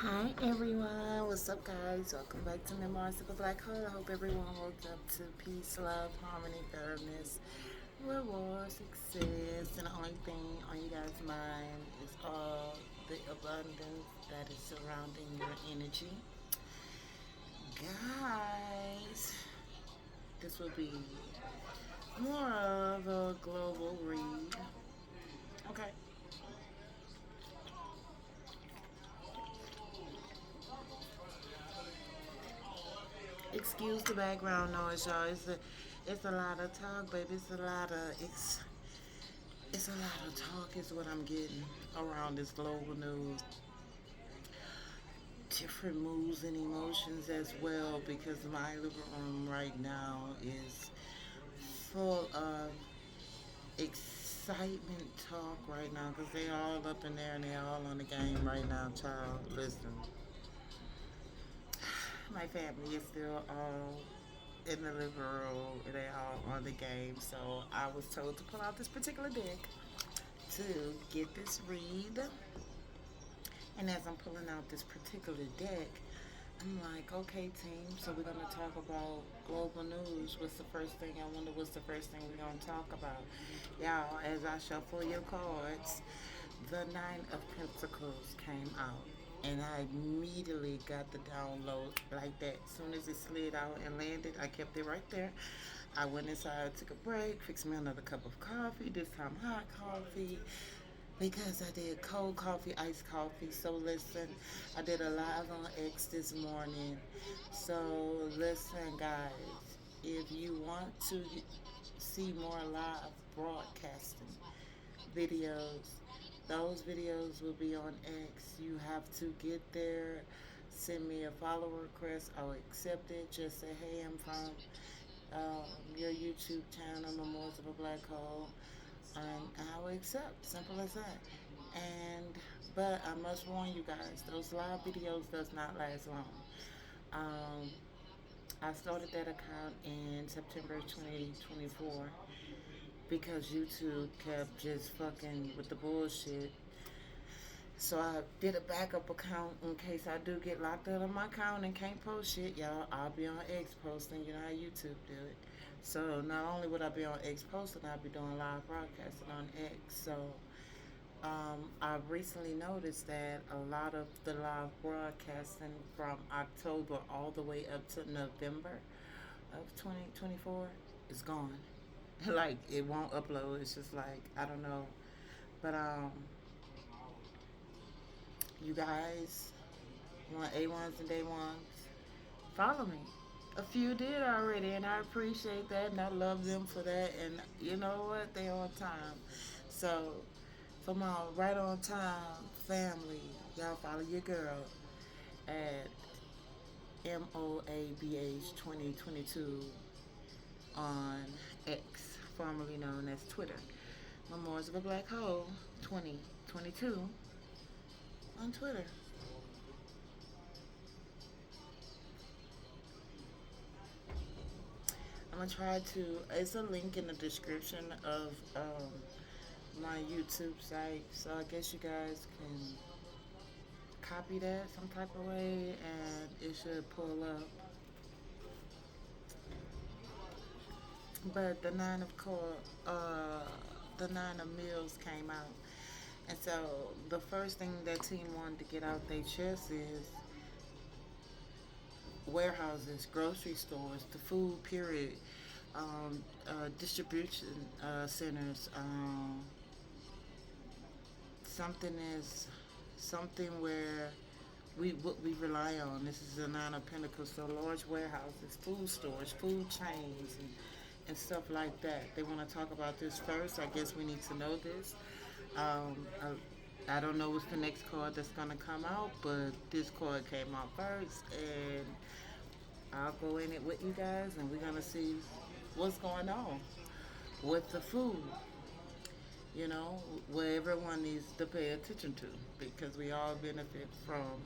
Hi everyone, what's up guys? Welcome back to Memoirs of a Black Hole. I hope everyone woke up to peace, love, harmony, fairness, reward, success, and the only thing on you guys' mind is all the abundance that is surrounding your energy. Guys, this will be more of a global read. Okay. Excuse the background noise, y'all. It's a lot of talk, baby. It's a lot of talk is what I'm getting around this global news. Different moods and emotions as well because my living room right now is full of excitement talk right now because they all up in there and they all on the game right now, child. Listen, my family is still all in the living room and they all on the game. So I was told to pull out this particular deck to get this read. And as I'm pulling out this particular deck, I'm like, okay, team, so we're going to talk about global news. What's the first thing? I wonder what's the first thing we're going to talk about. Y'all, as I shuffle your cards, the Nine of Pentacles came out. And I immediately got the download like that. As soon as it slid out and landed, I kept it right there. I went inside, took a break, fixed me another cup of coffee, this time hot coffee, because I did cold coffee, iced coffee. So listen, I did a live on X this morning. So listen, guys, if you want to see more live broadcasting videos, those videos will be on X. You have to get there, send me a follow request. I'll accept it. Just say, hey, I'm from your YouTube channel, Memoirs of a Black Hole, and I will accept. Simple as that. And but I must warn you guys, those live videos does not last long. Um, I started that account in September 2024 because YouTube kept just fucking with the bullshit. So I did a backup account in case I do get locked out of my account and can't post shit. Y'all, I'll be on X posting. You know how YouTube do it. So not only would I be on X posting, I'll be doing live broadcasting on X. So I've recently noticed that a lot of the live broadcasting from October all the way up to November of 2024 is gone. Like it won't upload. It's just like I don't know. But you guys want A1s and day ones? Follow me. A few did already, and I appreciate that, and I love them for that. And you know what? They on time. So, for my right on time family, y'all follow your girl at MOABH 2022 on X, formerly known as Twitter. Memoirs of a Black Hole 2022 on Twitter. I'm gonna try to. It's a link in the description of my YouTube site, so I guess you guys can copy that some type of way, and it should pull up. But the nine of Mills came out, and so the first thing that team wanted to get out their chest is warehouses, grocery stores, the food period, distribution centers. Something is something where we what we rely on. This is the Nine of Pentacles, so large warehouses, food stores, food chains, and stuff like that. They want to talk about this first. I guess we need to know this. I don't know what's the next card that's gonna come out, but this card came out first, and I'll go in it with you guys, and we're gonna see what's going on with the food. You know, what everyone needs to pay attention to because we all benefit from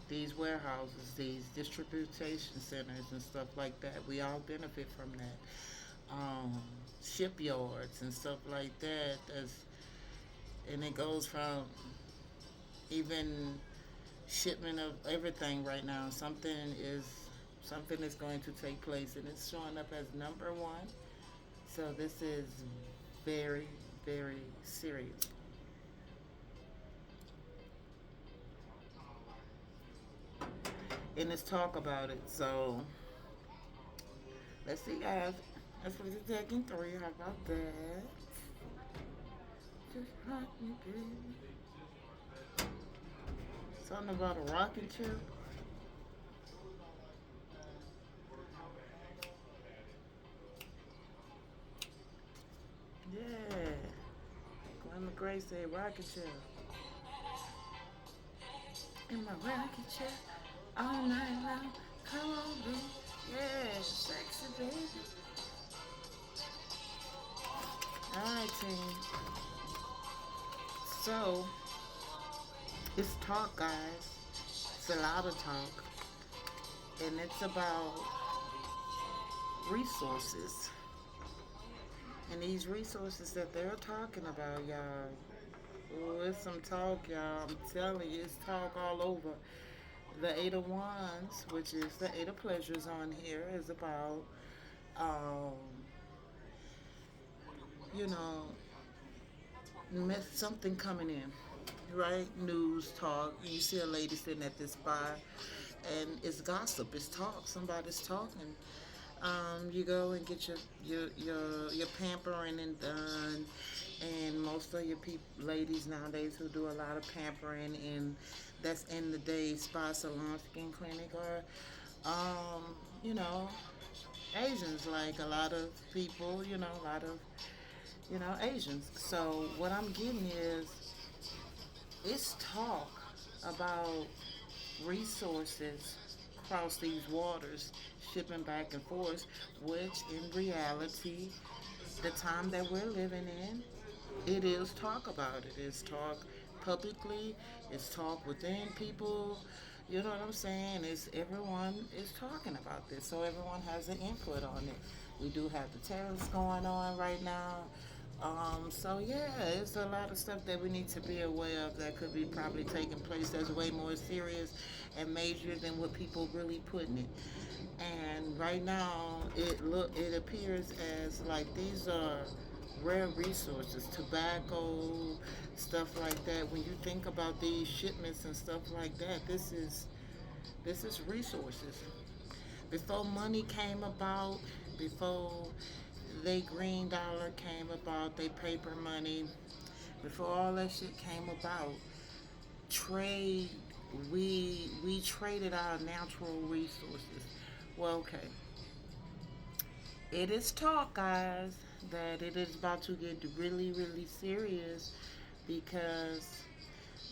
these warehouses, these distribution centers, and stuff like that. We all benefit from that. Shipyards and stuff like that. And it goes from even shipment of everything right now. Something is going to take place, and it's showing up as number one. So this is very, very serious. And let's talk about it. So let's see, guys. That's what it's taking three. How about that? Just rock me, baby. Something about a rocking chair. Yeah. Glenn McGray said rocking chair. In my rocking chair all night long. Come on, baby. Yeah, sexy baby. All right, team. So it's talk, guys. It's a lot of talk, and it's about resources. And these resources that they're talking about, y'all. Oh, it's some talk, y'all. I'm telling you, it's talk all over. The Eight of Wands, which is the Eight of Pleasures on here, is about, um, you know, something coming in, right? News, talk. You see a lady sitting at this bar, and it's gossip, it's talk. Somebody's talking. You go and get your pampering and done, and most of your ladies nowadays who do a lot of pampering and that's in the day spa salon skin clinic or um, you know Asians, like a lot of people, a lot of Asians. So what I'm getting is it's talk about resources across these waters shipping back and forth, which in reality, the time that we're living in, it is talk about it. It's talk publicly, it's talk within people. You know what I'm saying? It's everyone is talking about this, so everyone has an input on it. We do have the tariffs going on right now. So yeah, it's a lot of stuff that we need to be aware of that could be probably taking place that's way more serious and major than what people really putting it. And right now, it appears as like these are rare resources, tobacco, stuff like that. When you think about these shipments and stuff like that, this is resources. Before money came about, before they green dollar came about, they paper money, before all that shit came about, trade we traded our natural resources. Well, okay, it is talk, guys, that it is about to get really, really serious because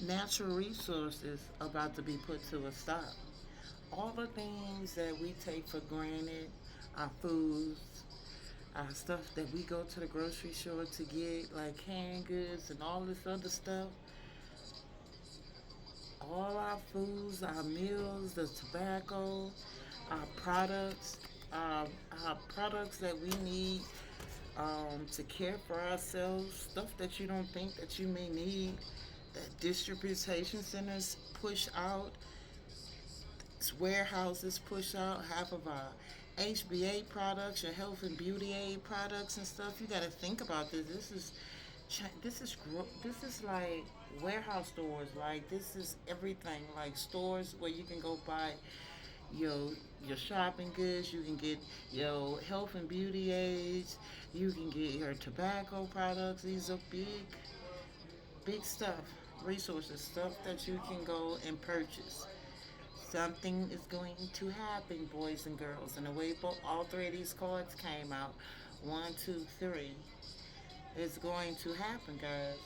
natural resources are about to be put to a stop. All the things that we take for granted, our foods, our stuff that we go to the grocery store to get, like canned goods and all this other stuff, all our foods, our meals, the tobacco, our products, our, our products that we need to care for ourselves, stuff that you don't think that you may need, that distribution centers push out, warehouses push out half of our HBA products, your health and beauty aid products and stuff. You got to think about this. This is like warehouse stores. Like this is everything. Like stores where you can go buy your your shopping goods. You can get your health and beauty aids. You can get your tobacco products. These are big stuff, resources, stuff that you can go and purchase. Something is going to happen, boys and girls. And the way all three of these cards came out, one, two, three, it's going to happen, guys.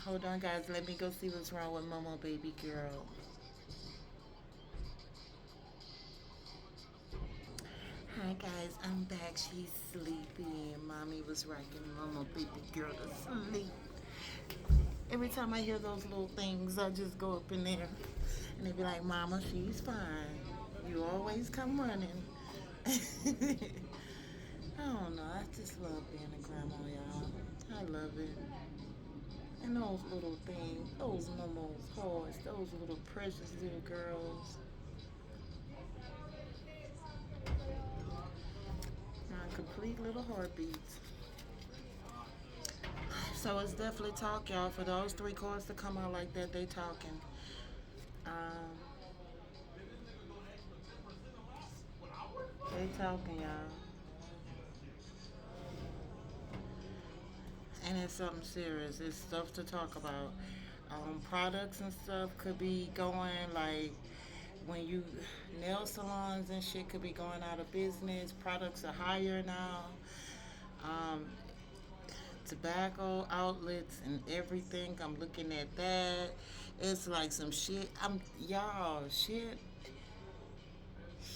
Hold on, guys. Let me go see what's wrong with Momo, baby girl. Hi, guys. I'm back. She's sleepy, and mommy was rocking Momo, baby girl, to sleep. Every time I hear those little things, I just go up in there and they be like, Mama, she's fine. You always come running. I don't know. I just love being a grandma, y'all. I love it. And And those little things, those little hearts, those little precious little girls. My complete little heartbeats. So it's definitely talk, y'all. For those three chords to come out like that, they talking. Um, they talking, y'all. And it's something serious. It's stuff to talk about. Products and stuff could be going like when you nail salons and shit could be going out of business. Products are higher now. Um, Tobacco outlets and everything. I'm looking at that. It's like some shit. Y'all shit.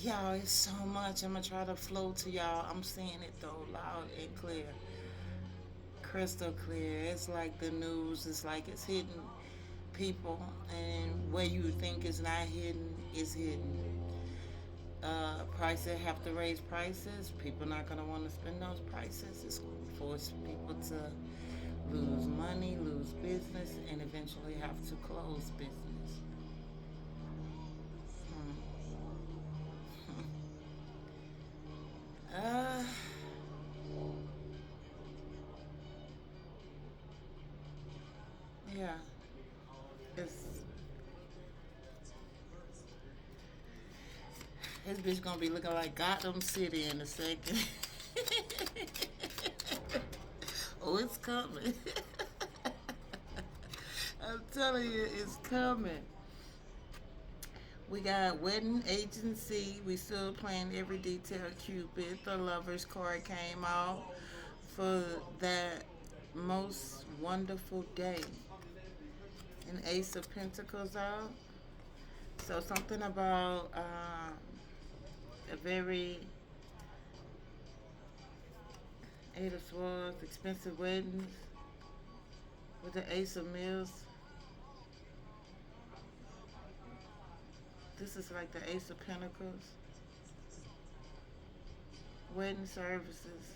Y'all, it's so much. I'm gonna try to flow to y'all. I'm seeing it though, loud and clear, crystal clear. It's like the news. It's like it's hitting people, and where you think it's not hidden is hidden. Prices have to raise prices. People not gonna want to spend those prices. It's gonna force people to lose money, lose business, and eventually have to close business. uh, yeah, it's this bitch gonna be looking like Gotham City in a second. Oh, it's coming. I'm telling you, it's coming. We got wedding agency. We still playing every detail. Cupid. The lovers card came out for that most wonderful day. An ace of pentacles out. So something about a very eight of swords, expensive weddings with the ace of mills. This is like the ace of pentacles. Wedding services.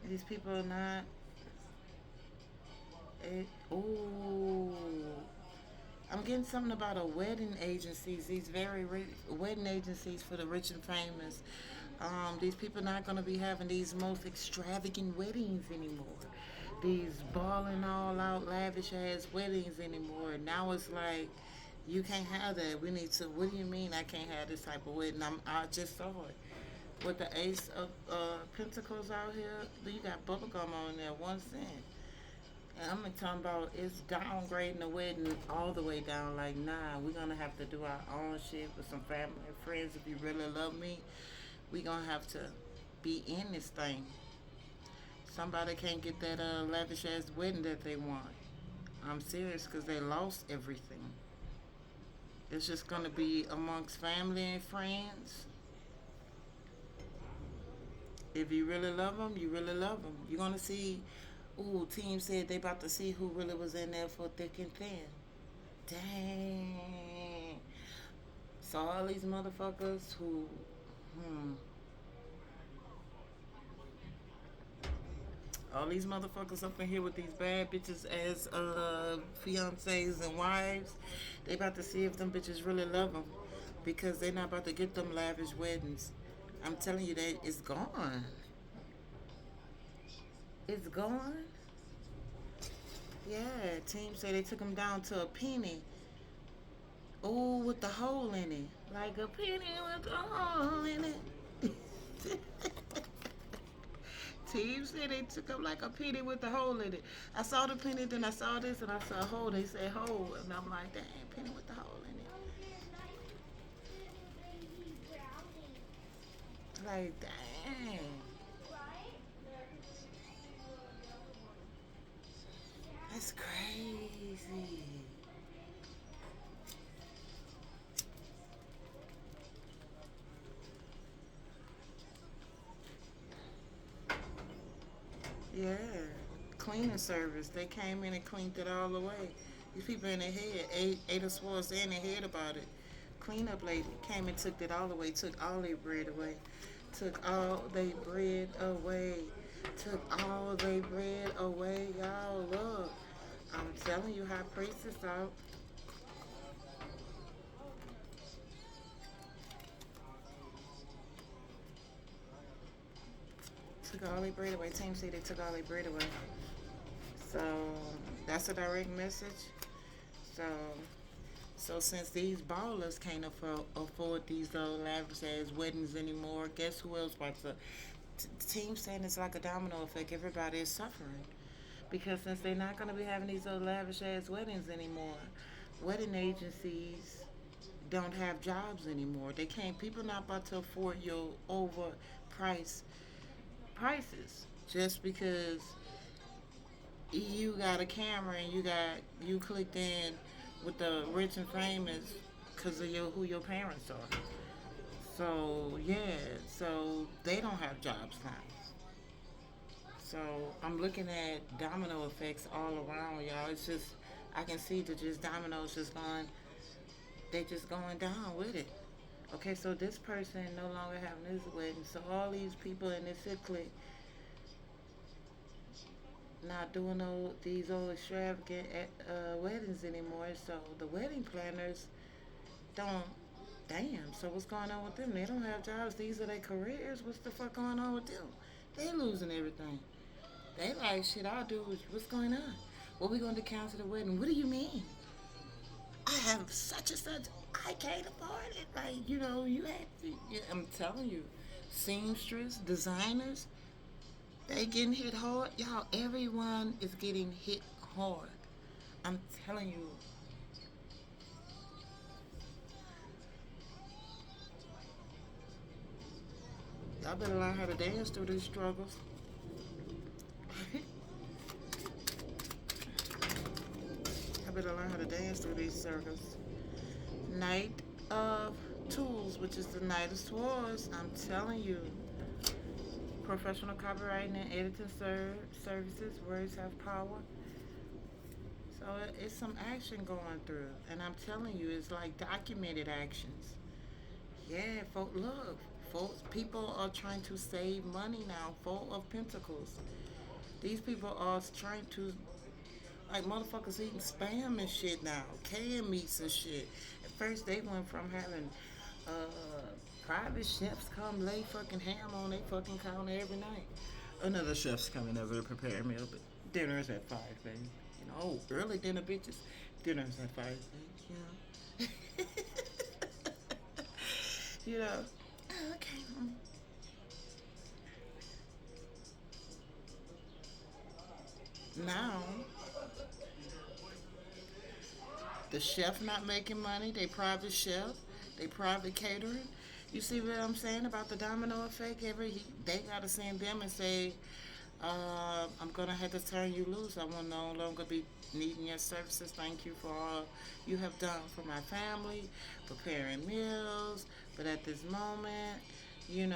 These people are not. Ooh. I'm getting something about a wedding agencies. These very wedding agencies for the rich and famous. These people not gonna be having these most extravagant weddings anymore. These balling all out lavish ass weddings anymore. Now it's like you can't have that. We need to. What do you mean I can't have this type of wedding? I just saw it with the ace of pentacles out here. You got bubblegum on there, 1 cent. And I'm talking about it's downgrading the wedding all the way down. Like, nah, we're gonna have to do our own shit with some family and friends. If you really love me, we gonna have to be in this thing. Somebody can't get that lavish ass wedding that they want. I'm serious because they lost everything. It's just gonna be amongst family and friends. If you really love them, you really love them. You're gonna see. Ooh, team said they about to see who really was in there for thick and thin. Dang. So all these motherfuckers who, hmm, all these motherfuckers up in here with these bad bitches as fiancés and wives, they about to see if them bitches really love them because they not about to get them lavish weddings. I'm telling you that it's gone. It's gone. Yeah, team say they took them down to a penny. Oh, with the hole in it. Like a penny with a hole in it. Team said they took up like a penny with the hole in it. I saw the penny, then I saw this, and I saw a hole. They said hole, and I'm like, dang, penny with the hole in it. Like, dang. That's crazy. Yeah. Cleaning service. They came in and cleaned it all away. These people in their head, eight of swords in their head about it. Cleanup lady came and took it all away, took all their bread away, took all their bread away, took all their bread away. Y'all look. telling you, high priestess out. Took all their bread away. Team say they took all their bread away. So that's a direct message. So since these ballers can't afford these lavish ass weddings anymore, guess who else about to? Team saying it's like a domino effect. Everybody is suffering because since they're not going to be having these old lavish ass weddings anymore, wedding agencies don't have jobs anymore. They can't. People not about to afford your overpriced prices just because you got a camera and you clicked in with the rich and famous because of who your parents are. So yeah, so they don't have jobs now. So I'm looking at domino effects all around, y'all. It's just I can see that just dominoes just going, they just going down with it. Okay, so this person no longer having his wedding. So all these people in this clique not doing these old extravagant weddings anymore. So the wedding planners don't. Damn. So what's going on with them? They don't have jobs. These are their careers. What's the fuck going on with them? They losing everything. They like shit. I'll do. What's going on? What we going to cancel the wedding? What do you mean? I have such and such. I can't afford it. Like you had. I'm telling you, seamstress, designers, they getting hit hard. Y'all, everyone is getting hit hard. I'm telling you. Y'all better learn how to dance through these struggles. I better learn how to dance through these circles. Knight of Tools, which is the Knight of Swords. I'm telling you. Professional copywriting and editing services. Words have power. So it's some action going through. And I'm telling you, it's like documented actions. Yeah, look. Folks, people are trying to save money now. Four of Pentacles. These people are trying to, like motherfuckers eating spam and shit now. Canned meats and shit. At first, they went from having private chefs come lay fucking ham on their fucking counter every night. Another chef's coming over to prepare a meal, but dinner's at 5, baby. Early dinner, bitches. Dinner's at 5, baby. You know. Okay. Now, the chef not making money, they private chef, they private catering. You see what I'm saying about the domino effect? They gotta send them and say, I'm gonna have to turn you loose. I will no longer be needing your services. Thank you for all you have done for my family, preparing meals. But at this moment, and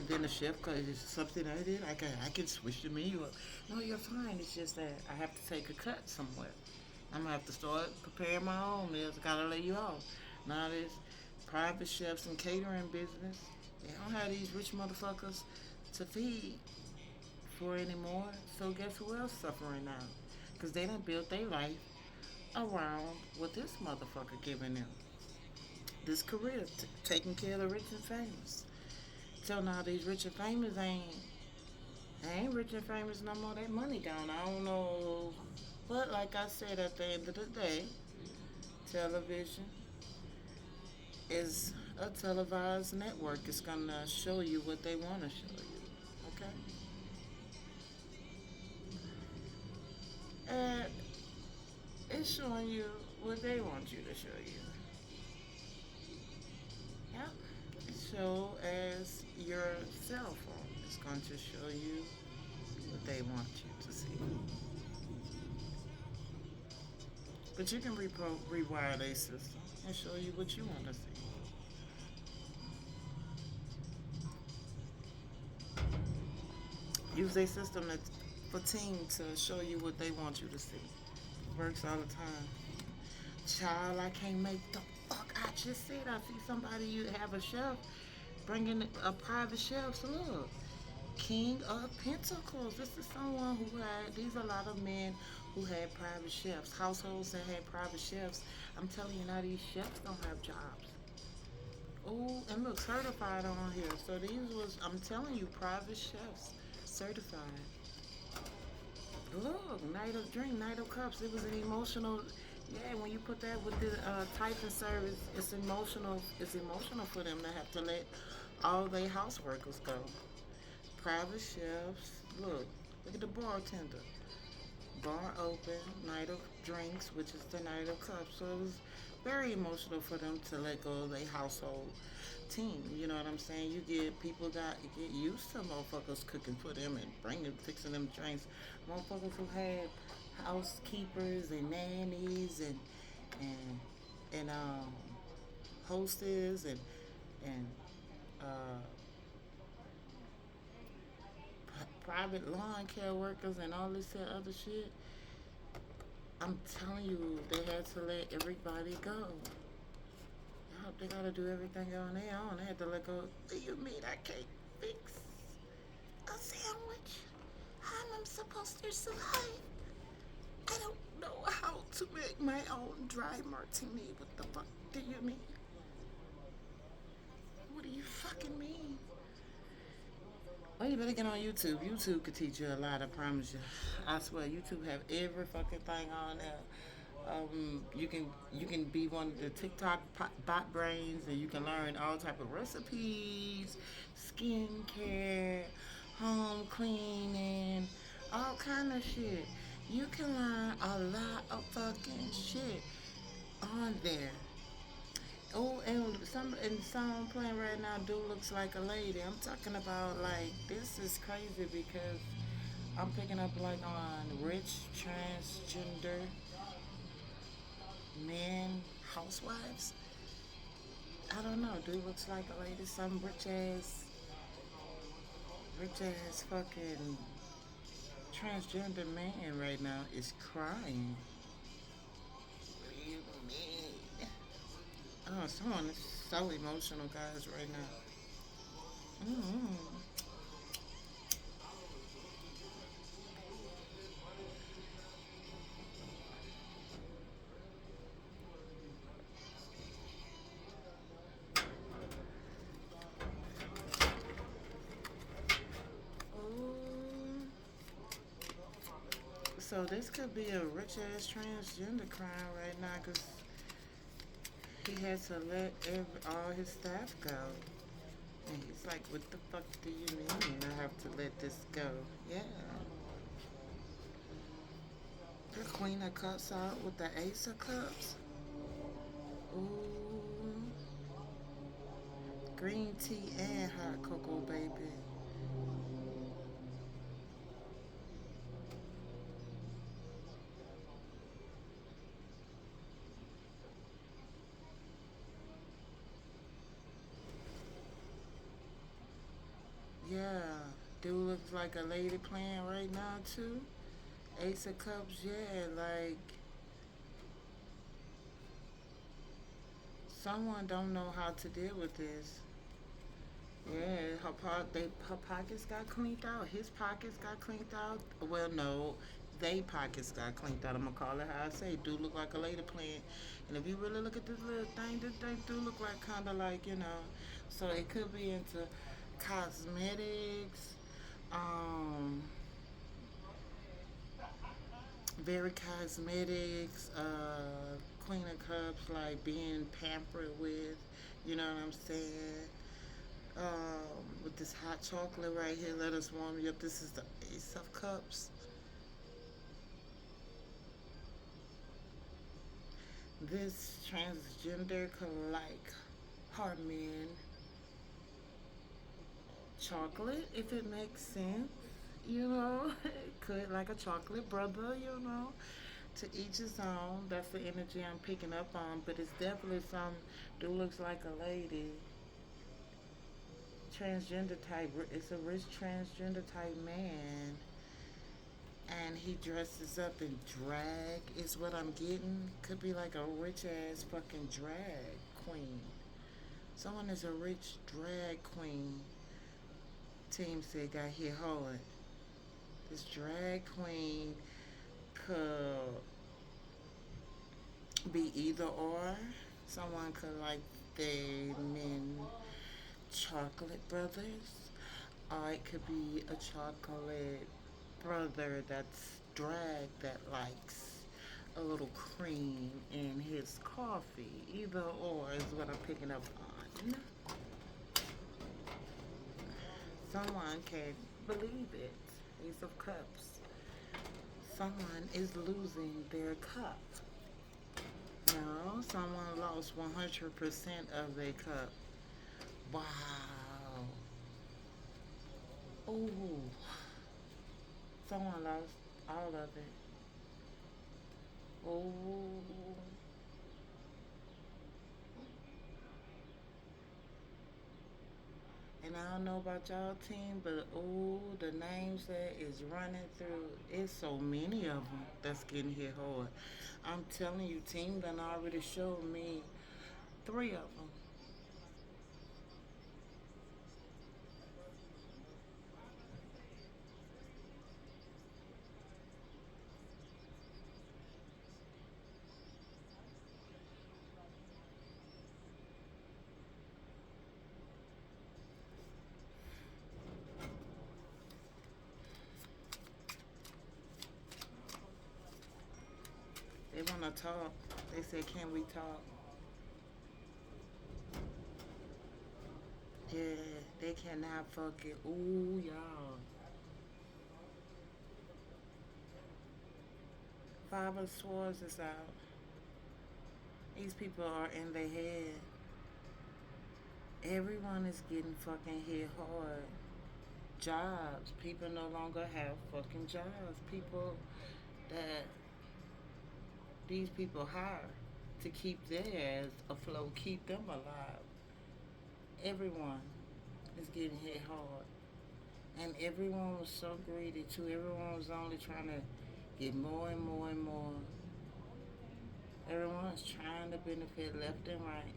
then the chef, cause it's something I did, I can switch the menu up. No, you're fine. It's just that I have to take a cut somewhere. I'm gonna have to start preparing my own meals. I gotta lay you off. Now this private chefs and catering business, they don't have these rich motherfuckers to feed for anymore. So guess who else suffering now? Because they done built their life around what this motherfucker giving them. This career, taking care of the rich and famous. So now these rich and famous ain't rich and famous no more. That money gone. I don't know. But like I said, at the end of the day, television is a televised network. It's gonna show you what they want to show you. Okay? And it's showing you what they want you to show you. Yep. So as your cell phone is going to show you what they want you to see. But you can rewire their system and show you what you want to see. Use their system for team to show you what they want you to see. Works all the time. Child, I can't make the fuck. I just said I see somebody, you have a chef bringing a private chef. So look, King of Pentacles. This is someone who these are a lot of men who had private chefs, households that had private chefs. I'm telling you now, these chefs don't have jobs. Oh, and look, certified on here. So these was, I'm telling you, private chefs, certified. Look, Night of Drink, Night of Cups. It was an emotional. Yeah, when you put that with the typing service, it's emotional. It's emotional for them to have to let all their house workers go. Private chefs. Look at the bartender. Bar open, Night of Drinks, which is the Night of Cups. So it was very emotional for them to let go of their household team. You know what I'm saying? You get people got get used to motherfuckers cooking for them and bringing fixing them drinks. Motherfuckers who had housekeepers and nannies and and hostess and uh, private lawn care workers and all this other shit. I'm telling you, they had to let everybody go. They gotta do everything on their own. They had to let go. What do you mean I can't fix a sandwich? How am I supposed to survive? I don't know how to make my own dry martini. What the fuck do you mean? What do you fucking mean? Well, you better get on YouTube. YouTube could teach you a lot, I promise you. I swear, YouTube have every fucking thing on there. You can be one of the TikTok bot brains, and you can learn all type of recipes, skincare, home cleaning, all kind of shit. You can learn a lot of fucking shit on there. Oh, and song playing right now, dude looks like a lady. I'm talking about like this is crazy because I'm picking up like on rich transgender men housewives. I don't know. Dude looks like a lady. Some rich ass fucking transgender man right now is crying. What do you mean? Oh, someone is so emotional, guys, right now. Mm-hmm. Oh, so this could be a rich ass transgender crying right now because he had to let all his staff go. And he's like, what the fuck do you mean I have to let this go? Yeah. The Queen of Cups out with the Ace of Cups. Ooh. Green tea and hot cocoa, baby. Yeah. Dude looks like a lady playing right now, too. Ace of Cups, yeah. Like, someone don't know how to deal with this. Yeah, her pockets got cleaned out. His pockets got cleaned out. Well, no, they pockets got cleaned out. I'm gonna call it how I say. Do look like a lady playing, and if you really look at this little thing, this thing do look like kind of like So it could be into cosmetics, um, very cosmetics. Queen of Cups, like being pampered with. You know what I'm saying? With this hot chocolate right here. Let us warm you up. This is the Ace of Cups. This transgender could like her men chocolate if it makes sense. Could like a chocolate brother. To each his own. That's the energy I'm picking up on. But it's definitely some dude looks like a lady. Transgender type. It's a rich transgender type man. And he dresses up in drag is what I'm getting. Could be like a rich ass fucking drag queen. Someone is a rich drag queen. Team said got hit hard. This drag queen could be either or. Someone could like the men chocolate brothers, or it could be a chocolate brother that's drag that likes a little cream in his coffee. Either or is what I'm picking up on. Someone can believe it. Ace of Cups. Someone is losing their cup. No, someone lost 100% of their cup. Wow. Ooh. Someone lost all of it. Ooh. And I don't know about y'all team, but ooh, the names that is running through, it's so many of them that's getting hit hard. I'm telling you, team done already showed me three of them. They want to talk. They said, can we talk? Yeah, they cannot fucking. Ooh, y'all. Five of Swords is out. These people are in their head. Everyone is getting fucking hit hard. Jobs. People no longer have fucking jobs. People that these people hire to keep their ass afloat, keep them alive. Everyone is getting hit hard. And everyone was so greedy too. Everyone was only trying to get more and more and more. Everyone's trying to benefit left and right.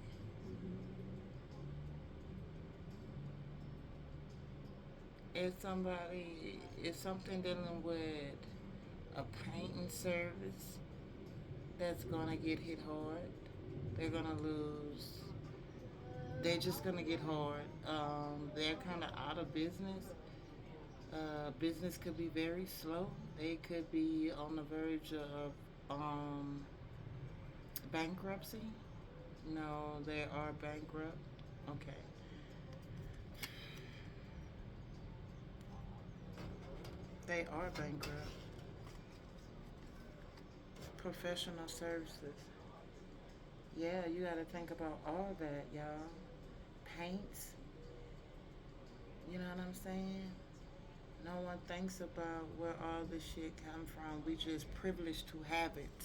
If something dealing with a painting service that's gonna get hit hard. They're gonna lose. They're just gonna get hard. They're kind of out of business. Business could be very slow. They could be on the verge of bankruptcy. No, they are bankrupt. Okay. They are bankrupt. Professional services. Yeah, you got to think about all that, y'all. Paints. You know what I'm saying? No one thinks about where all this shit come from. We just privileged to have it.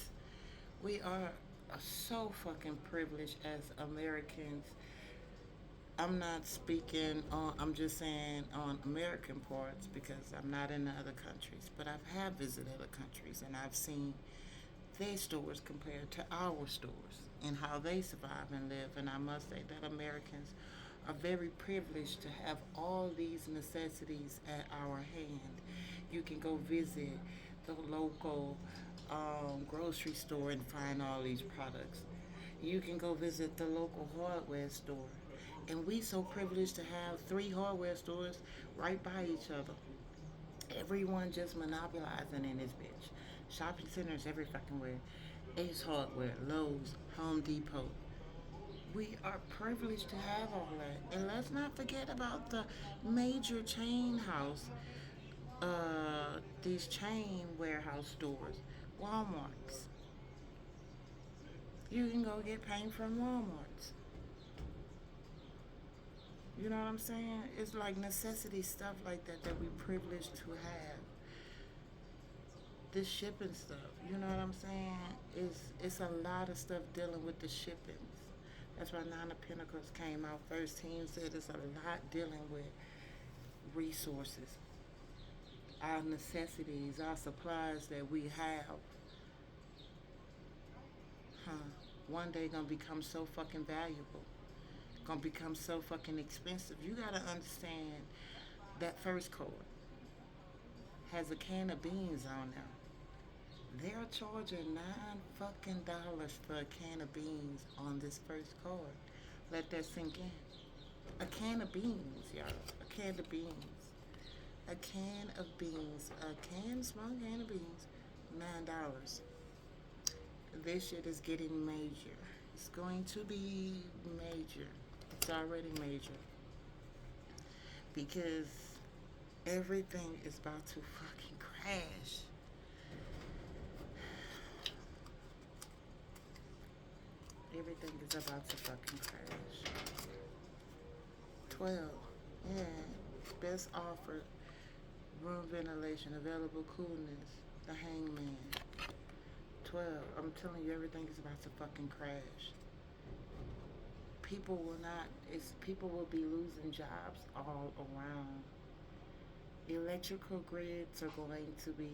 We are so fucking privileged as Americans. I'm not speaking on, I'm just saying on American parts because I'm not in the other countries. But I've have visited other countries and I've seen their stores compared to our stores and how they survive and live. And I must say that Americans are very privileged to have all these necessities at our hand. You can go visit the local grocery store and find all these products. You can go visit the local hardware store. And we so privileged to have three hardware stores right by each other. Everyone just monopolizing in this bitch. Shopping centers every fucking where. Ace Hardware, Lowe's, Home Depot. We are privileged to have all that. And let's not forget about the major chain house, these chain warehouse stores, Walmart's. You can go get paint from Walmart's. You know what I'm saying? It's like necessity stuff like that that we privileged to have. This shipping stuff, you know what I'm saying? It's a lot of stuff dealing with the shippings. That's why Nine of Pentacles came out first. Team said it's a lot dealing with resources, our necessities, our supplies that we have. Huh? One day gonna become so fucking valuable. Gonna become so fucking expensive. You gotta understand that first card has a can of beans on there. They're charging $9 for a can of beans on this first card. Let that sink in. A can of beans, y'all. A can of beans. A can of beans. Small can of beans. $9. This shit is getting major. It's going to be major. It's already major. Because everything is about to fucking crash. Everything is about to fucking crash. 12. Yeah. Best offer. Room ventilation. Available coolness. The hangman. 12. I'm telling you, everything is about to fucking crash. People will be losing jobs all around. Electrical grids are going to be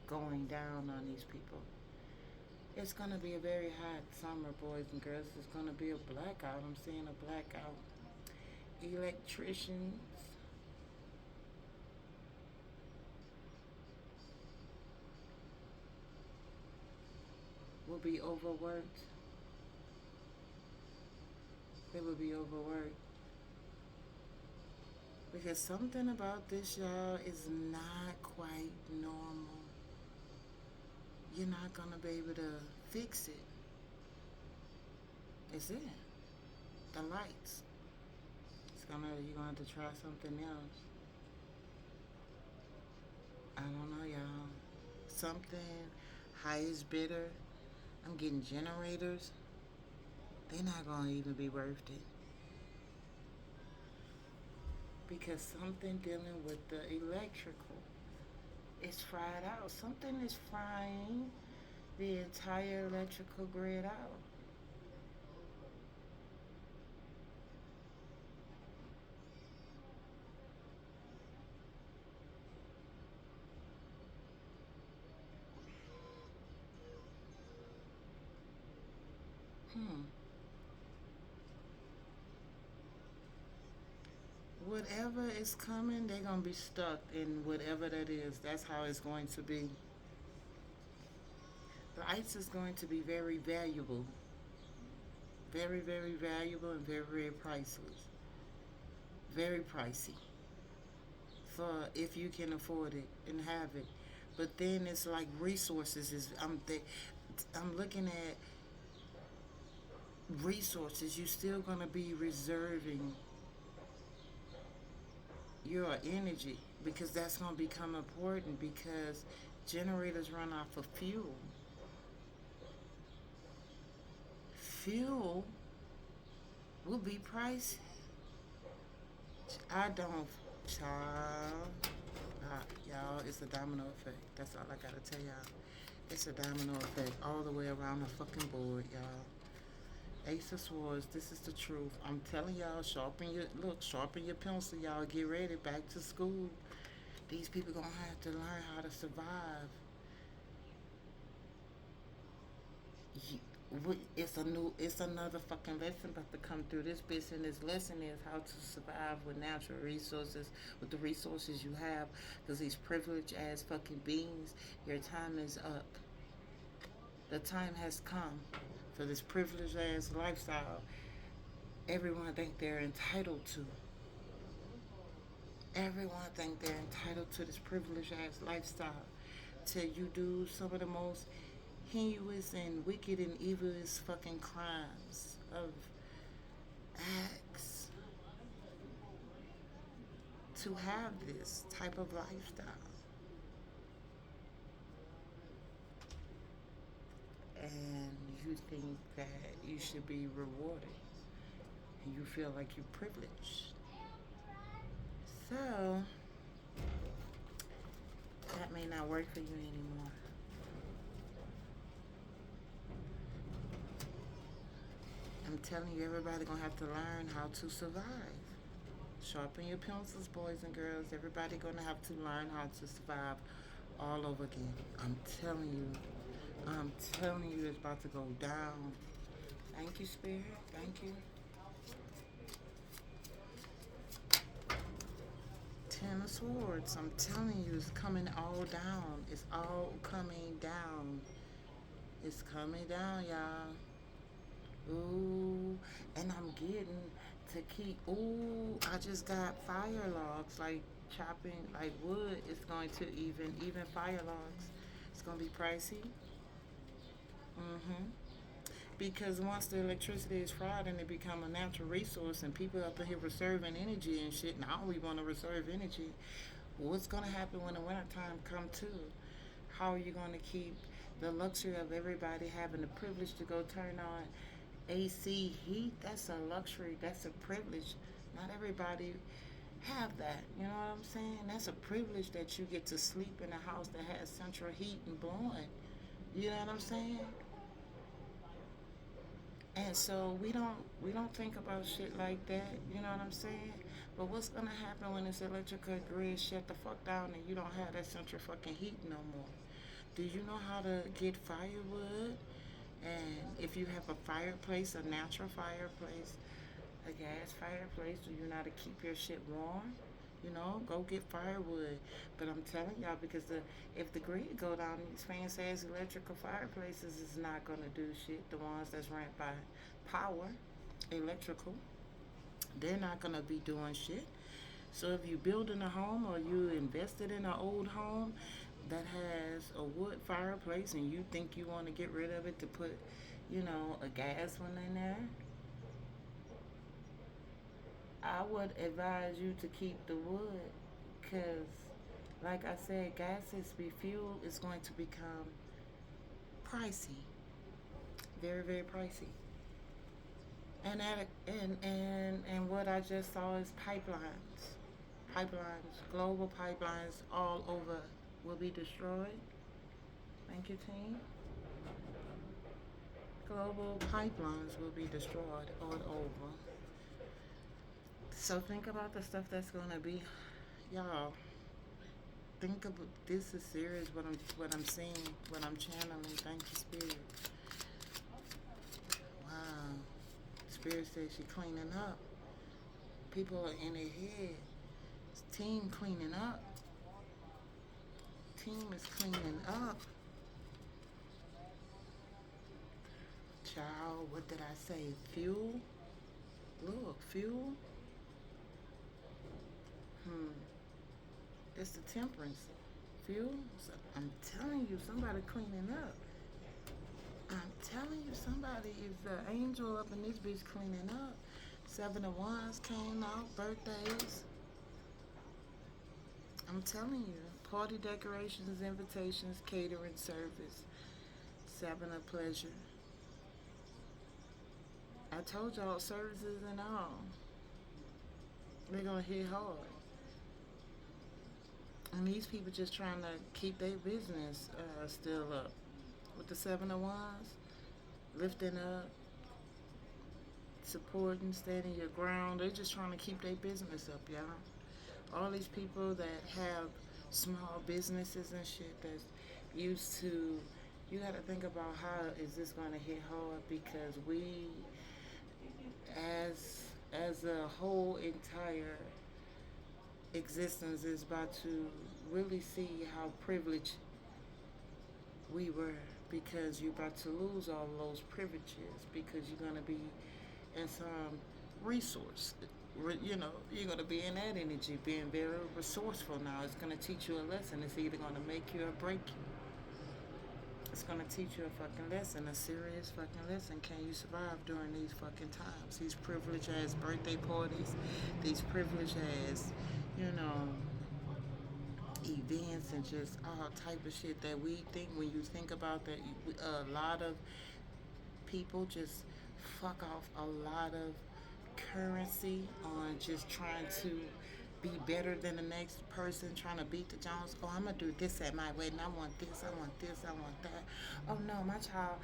going down on these people. It's going to be a very hot summer, boys and girls. It's going to be a blackout. I'm seeing a blackout. Electricians will be overworked. They will be overworked. Because something about this, y'all, is not quite normal. You're not going to be able to fix it. It's it. The lights. You're going to have to try something else. I don't know, y'all. Something, highest bidder. I'm getting generators. They're not going to even be worth it. Because something dealing with the electrical is fried out. Something is frying the entire electrical grid out. Hmm. Whatever is coming, they're going to be stuck in whatever that is. That's how it's going to be. The ice is going to be very valuable. Very, very valuable and very, very priceless. Very pricey. For if you can afford it and have it. But then it's like resources I'm looking at resources. You're still going to be reserving your energy because that's going to become important because generators run off of fuel. Fuel will be pricey. I don't, child. Y'all, it's a domino effect. That's all I gotta tell y'all. It's a domino effect all the way around the fucking board, y'all. Ace of Swords, this is the truth. I'm telling y'all, sharpen your pencil, y'all. Get ready, back to school. These people gonna have to learn how to survive. It's another fucking lesson about to come through this bitch, and this lesson is how to survive with natural resources, with the resources you have, because these privileged ass fucking beings, your time is up. The time has come for this privileged ass lifestyle. Everyone think they're entitled to. Everyone think they're entitled to this privileged ass lifestyle. Till you do some of the most heinous and wicked and evilest fucking crimes of acts to have this type of lifestyle. And you think that you should be rewarded. And you feel like you're privileged. So, that may not work for you anymore. I'm telling you, everybody gonna have to learn how to survive. Sharpen your pencils, boys and girls. Everybody gonna have to learn how to survive all over again. I'm telling you. I'm telling you, it's about to go down. Thank you, Spirit. Thank you. Ten of Swords. I'm telling you, it's coming all down. It's all coming down. It's coming down, y'all. Ooh, and I'm getting to keep. Ooh, I just got fire logs. Like chopping, like wood is going to even fire logs. It's gonna be pricey. Mhm. Because once the electricity is fried and it become a natural resource and people up here reserving energy and shit, now we want to reserve energy. What's gonna happen when the wintertime come too? How are you gonna keep the luxury of everybody having the privilege to go turn on AC heat? That's a luxury. That's a privilege. Not everybody have that. You know what I'm saying? That's a privilege that you get to sleep in a house that has central heat and blowing. You know what I'm saying? And so we don't think about shit like that. You know what I'm saying? But what's gonna happen when this electrical grid shut the fuck down and you don't have that central fucking heat no more? Do you know how to get firewood? And if you have a fireplace, a natural fireplace, a gas fireplace, do you know how to keep your shit warm? You know, go get firewood. But I'm telling y'all, because if the grid go down, these fancy ass electrical fireplaces is not gonna do shit. The ones that's ran by power, electrical, they're not gonna be doing shit. So if you building a home or you invested in an old home that has a wood fireplace and you think you want to get rid of it to put, a gas one in there, I would advise you to keep the wood because, like I said, gas is be fuel is going to become pricey, very very pricey. And what I just saw is global pipelines all over will be destroyed. Thank you, team. Global pipelines will be destroyed all over. So think about the stuff that's gonna be, y'all. Think about this is serious. What I'm seeing, what I'm channeling. Thank you, Spirit. Wow. Spirit says she cleaning up. People are in their head. Team cleaning up. Team is cleaning up. Child, what did I say? Fuel. Look, fuel. Hmm. It's the temperance. Fuel. So I'm telling you, somebody cleaning up. I'm telling you, somebody is the angel up in this bitch cleaning up. Seven of Wands came out, birthdays. I'm telling you, party decorations, invitations, catering service. Seven of pleasure. I told y'all, services and all. They're gonna hit hard. And these people just trying to keep their business still up. With the Seven of Wands, lifting up, supporting, standing your ground. They're just trying to keep their business up, y'all. All these people that have small businesses and shit that's used to, you got to think about how is this going to hit hard because we, as a whole entire existence, is about to really see how privileged we were because you're about to lose all those privileges because you're going to be in some resource. You're going to be in that energy, being very resourceful now. It's going to teach you a lesson. It's either going to make you or break you. It's going to teach you a fucking lesson, a serious fucking lesson. Can you survive during these fucking times? These privileged ass birthday parties, these privileged ass, you know, events and just all type of shit that we think when you think about that a lot of people just fuck off a lot of currency on just trying to be better than the next person, trying to beat the Jones. Oh, I'm gonna do this at my wedding. I want this. I want this. I want that. Oh no, my child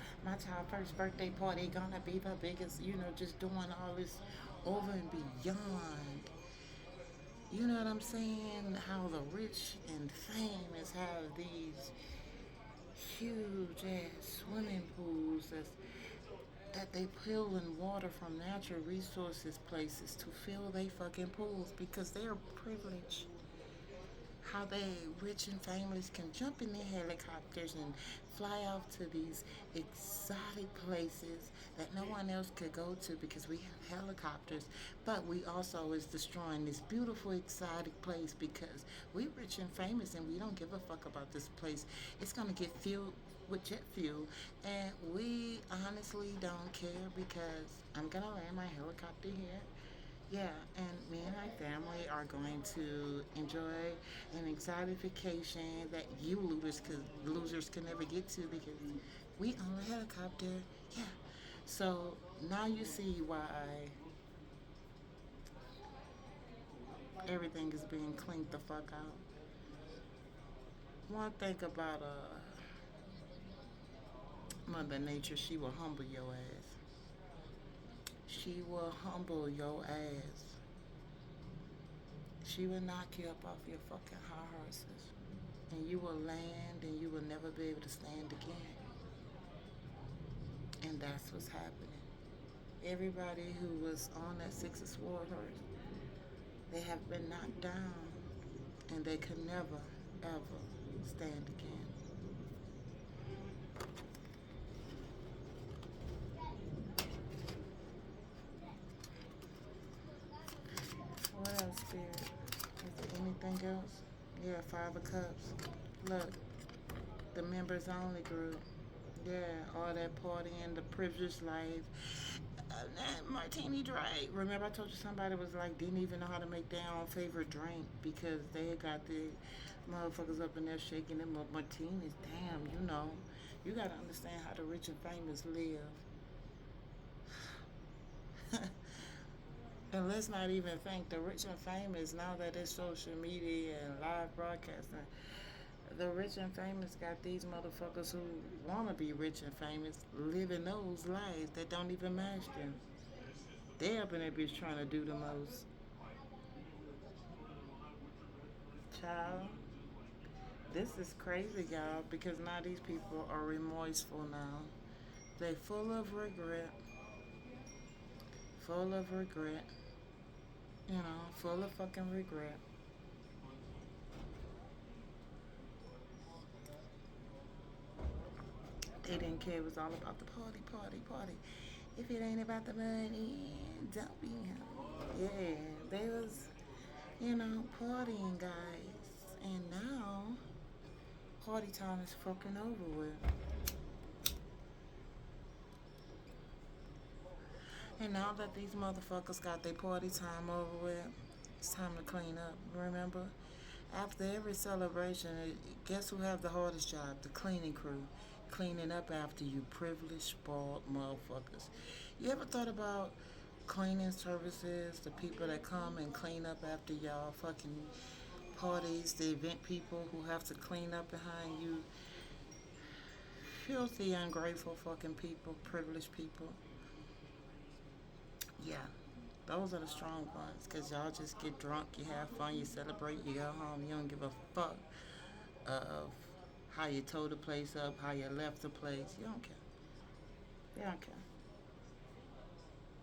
first birthday party gonna be the biggest. Just doing all this over and beyond. You know what I'm saying? How the rich and famous have these huge ass swimming pools that they pull in water from natural resources places to fill they fucking pools because they're privileged. how they rich and famous can jump in their helicopters and fly off to these exotic places that no one else could go to because we have helicopters, but we also is destroying this beautiful exotic place because we rich and famous and we don't give a fuck about this place. It's gonna get filled with jet fuel, and we honestly don't care because I'm gonna land my helicopter here. Yeah, and me and my family are going to enjoy an exotic vacation that you losers can never get to because we own a helicopter. Yeah. So now you see why everything is being cleaned the fuck out. One thing about Mother Nature, she will humble your ass. She will humble your ass. She will knock you up off your fucking high horses. And you will land and you will never be able to stand again. And that's what's happening. Everybody who was on that Six of Swords horse, they have been knocked down and they can never, ever stand again. What else, Spirit? Is there anything else? Yeah, Five of Cups. Look, the members only group. Yeah, all that partying, the privileged life. Martini drink. Remember, I told you somebody was like, didn't even know how to make their own favorite drink because they had got the motherfuckers up in there shaking them up martinis. Damn, you gotta understand how the rich and famous live. And let's not even think the rich and famous now that it's social media and live broadcasting. The rich and famous got these motherfuckers who want to be rich and famous living those lives that don't even match them. They up in that bitch trying to do the most. Child, this is crazy, y'all, because now these people are remorseful now. They full of regret, full of regret, full of fucking regret. They didn't care. It was all about the party, party, party. If it ain't about the money, don't be happy. Yeah, they was, partying, guys. And now, party time is fucking over with. And now that these motherfuckers got their party time over with, it's time to clean up. Remember? After every celebration, guess who have the hardest job? The cleaning crew. Cleaning up after you privileged, spoiled motherfuckers. You ever thought about cleaning services, the people that come and clean up after y'all fucking parties, the event people who have to clean up behind you? Filthy, ungrateful fucking people, privileged people. Yeah, those are the strong ones because y'all just get drunk, you have fun, you celebrate, you go home, you don't give a fuck of how you tore the place up, how you left the place. You don't care. They don't care.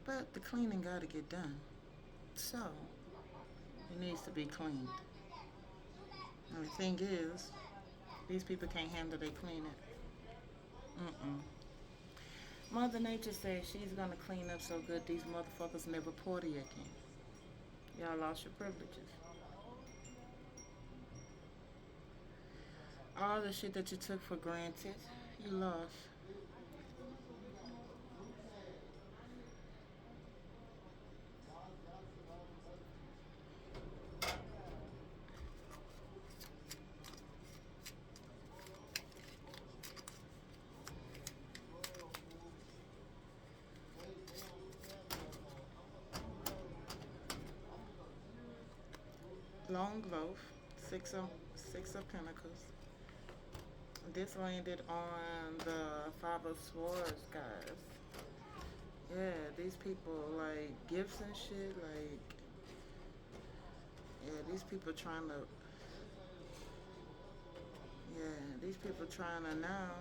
But the cleaning got to get done. So, it needs to be cleaned. And the thing is, these people can't handle their cleaning. Mm-mm. Mother Nature says she's gonna clean up so good these motherfuckers never party again. Y'all lost your privileges. All the shit that you took for granted, you lost. Long Loaf, six of Pentacles. This landed on the Five of Swords, guys. Yeah, these people like gifts and shit. Like, yeah, these people trying to. Yeah, these people trying to now.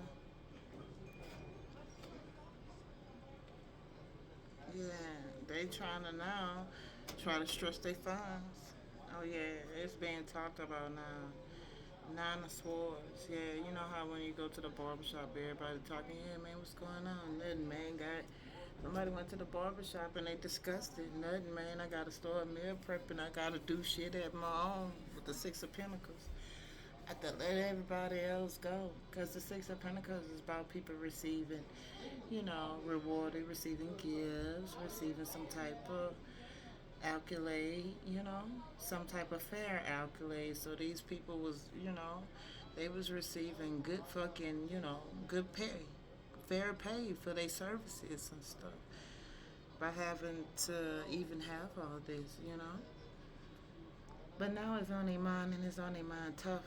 Yeah, they trying to now try to stretch their funds. Oh yeah, it's being talked about now. Nine of Swords. Yeah, you know how when you go to the barbershop, everybody talking, yeah, man, what's going on? Nothing, man. Somebody went to the barbershop and they discussed it. Nothing, man. I gotta start meal prepping. I gotta do shit at my own with the Six of Pentacles. I have to let everybody else go. Because the Six of Pentacles is about people receiving, rewarded, receiving gifts, receiving some type of accolade, some type of fair accolade. So these people was, they was receiving good fucking, good pay, fair pay for their services and stuff by having to even have all this. But now it's on their mind and it's on their mind tough.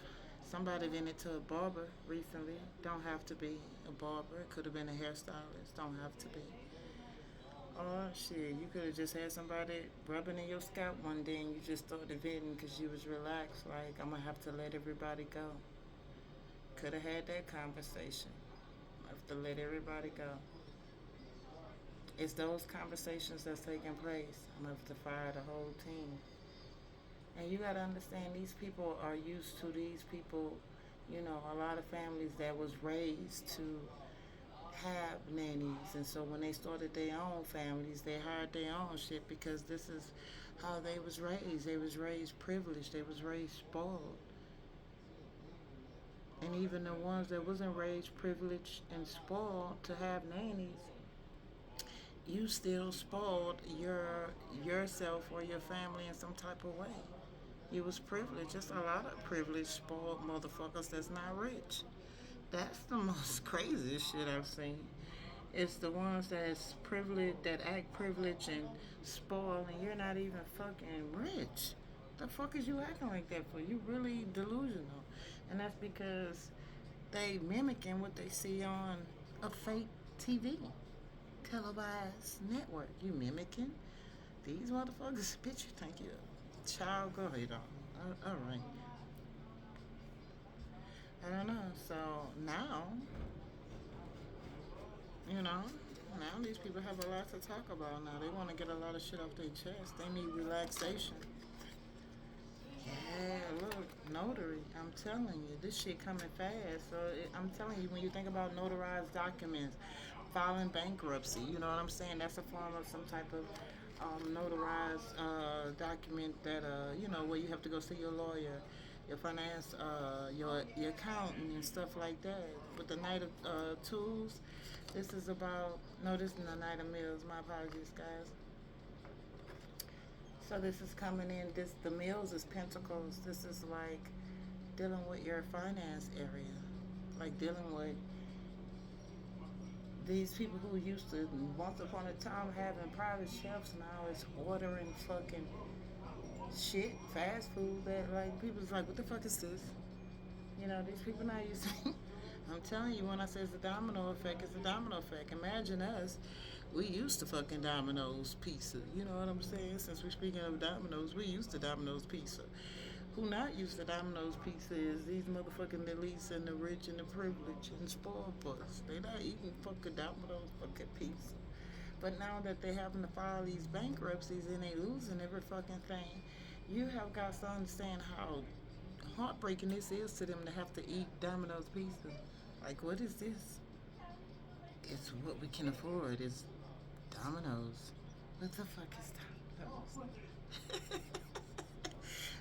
Somebody went into a barber recently. Don't have to be a barber. It could have been a hairstylist. Don't have to be. Oh shit, you could have just had somebody rubbing in your scalp one day and you just started venting because you was relaxed. Like, I'm gonna have to let everybody go. Could have had that conversation. I have to let everybody go. It's those conversations that's taking place. I'm gonna have to fire the whole team. And you gotta understand these people are used to these people, a lot of families that was raised to have nannies, and so when they started their own families, they hired their own shit because this is how they was raised. They was raised privileged. They was raised spoiled. And even the ones that wasn't raised privileged and spoiled to have nannies, you still spoiled yourself or your family in some type of way. You was privileged. Just a lot of privileged, spoiled motherfuckers that's not rich. That's the most craziest shit I've seen. It's the ones that's privileged, that act privileged and spoiled, and you're not even fucking rich. The fuck is you acting like that for? You really delusional. And that's because they mimicking what they see on a fake TV, televised network. You mimicking these motherfuckers. Bitch, you think you a child? Go ahead on. All right. I don't know. So now, you know, now these people have a lot to talk about now. They want to get a lot of shit off their chest. They need relaxation. Yeah, look, notary. I'm telling you, this shit coming fast. So I'm telling you, when you think about notarized documents, filing bankruptcy, you know what I'm saying? That's a form of some type of notarized document that where you have to go see your lawyer, your finance, your accountant and stuff like that. With the Knight of Tools, this is about. No, this is the Knight of Mills. My apologies, guys. So this is coming in. The Mills is Pentacles. This is like dealing with your finance area, like dealing with these people who used to once upon a time having private chefs now is ordering fucking shit, fast food that like people's like, what the fuck is this? These people not used to. I'm telling you, when I say it's a domino effect, it's a domino effect. Imagine us. We used to fucking Domino's pizza. You know what I'm saying? Since we're speaking of Domino's, we used to Domino's pizza. Who not used to Domino's pizza is these motherfucking elites and the rich and the privileged and spoiled butts. They not eating fucking Domino's fucking pizza. But now that they're having to file these bankruptcies and they losing every fucking thing, you have got to understand how heartbreaking this is to them to have to eat Domino's pizza. Like, what is this? It's what we can afford. It's Domino's. What the fuck is Domino's?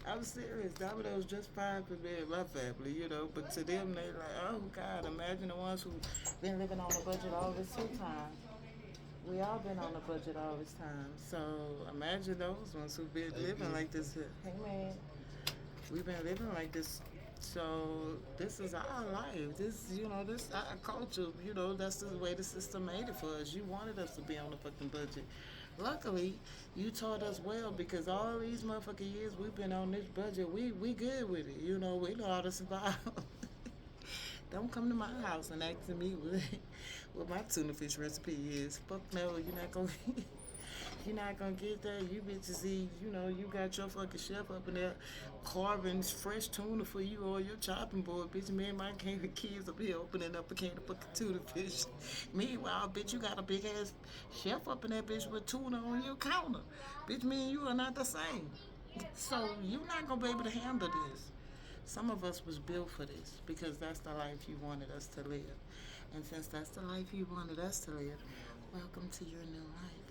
I'm serious. Domino's just fine for me and my family. But to them, they like, oh God, imagine the ones who been living on a budget all this time. We all been on a budget all this time. So imagine those ones who've been living like this. Hey man, we've been living like this. So this is our life. This our culture. That's the way the system made it for us. You wanted us to be on a fucking budget. Luckily, you taught us well because all these motherfucking years we've been on this budget. We good with it. We know how to survive. Don't come to my house and ask me what my tuna fish recipe is. Fuck no, you're not gonna. You're not gonna get that. You bitches see, you got your fucking chef up in there carving fresh tuna for you on your chopping board, bitch. Me and my kids will be opening up a can of fucking tuna fish. Meanwhile, bitch, you got a big ass chef up in that bitch with tuna on your counter. Bitch, me and you are not the same. So you're not gonna be able to handle this. Some of us was built for this because that's the life you wanted us to live. And since that's the life you wanted us to live, welcome to your new life.